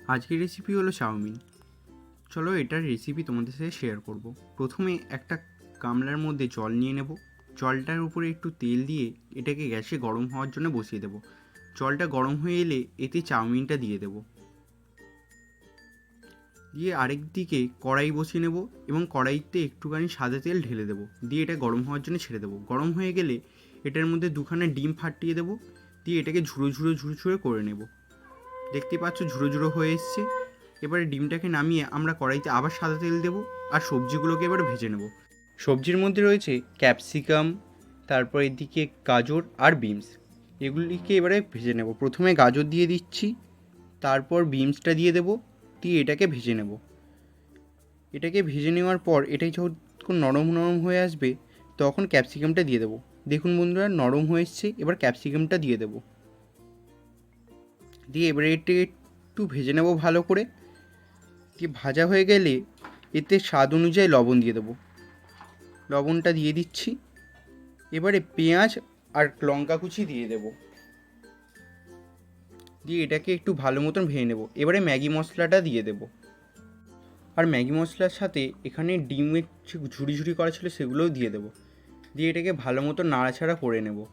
আজকের রেসিপি হলো চাউমিন। চলো এটার রেসিপি তোমাদের সাথে শেয়ার করব। প্রথমে একটা গামলার মধ্যে জল নিয়ে নেব। জলটার উপরে একটু তেল দিয়ে এটাকে গ্যাসে গরম হওয়ার জন্য বসিয়ে দেব। জলটা গরম হয়ে এলে এতে চাউমিনটা দিয়ে দেব। দিয়ে আরেক দিকে কড়াই বসিয়ে নেব এবং কড়াইতে একটুখানি সাদা তেল ঢেলে দেবো। দিয়ে এটা গরম হওয়ার জন্য ছেড়ে দেবো। গরম হয়ে গেলে এটার মধ্যে দুখানা ডিম ফাটিয়ে দেবো। দিয়ে এটাকে ঝুড়ো ঝুড়ো ঝুড়ো ঝুড়ো করে নেব। দেখতে পাচ্ছ ঝুড়ো ঝুড়ো হয়ে এসছে। এবারে ডিমটাকে নামিয়ে আমরা কড়াইতে আবার সাদা তেল দেবো আর সবজিগুলোকে এবার ভেজে নেব। সবজির মধ্যে রয়েছে ক্যাপসিকাম, তারপর এদিকে গাজর আর বিনস। এগুলিকে এবারে ভেজে নেব। প্রথমে গাজর দিয়ে দিচ্ছি, তারপর বিনসটা দিয়ে দেবো, দিয়ে এটাকে ভেজে নেব। এটাকে ভেজে নেওয়ার পর এটাই যখন নরম নরম হয়ে আসবে তখন ক্যাপসিকামটা দিয়ে দেবো। দেখুন বন্ধুরা নরম হয়ে এসছে। এবার ক্যাপসিকামটা দিয়ে দেবো। দিয়ে এবারে এটাকে একটু ভেজে নেব ভালো করে। দিয়ে ভাজা হয়ে গেলে এতে স্বাদ অনুযায়ী লবণ দিয়ে দেবো। লবণটা দিয়ে দিচ্ছি। এবারে পেঁয়াজ আর লঙ্কা কুচি দিয়ে দেবো। দিয়ে এটাকে একটু ভালো মতন ভেজে নেব। এবারে ম্যাগি মশলাটা দিয়ে দেবো। আর ম্যাগি মশলার সাথে এখানে ডিমের যে ঝুড়ি ঝুড়ি করা ছিল সেগুলোও দিয়ে দেবো। দিয়ে এটাকে ভালো মতো নাড়াচাড়া করে নেব।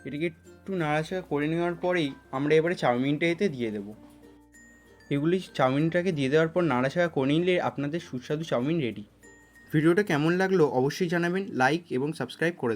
এটাকে একটু নাড়াচাড়া করে নেওয়ার পরেই আমরা এবারে চাউমিনটা এতে দিয়ে দেবো। এগুলি চাউমিনটাকে দিয়ে দেওয়ার পর নাড়াচাড়া করে নিলে আপনাদের সুস্বাদু চাউমিন রেডি। ভিডিওটা কেমন লাগলো অবশ্যই জানাবেন। লাইক এবং সাবস্ক্রাইব করে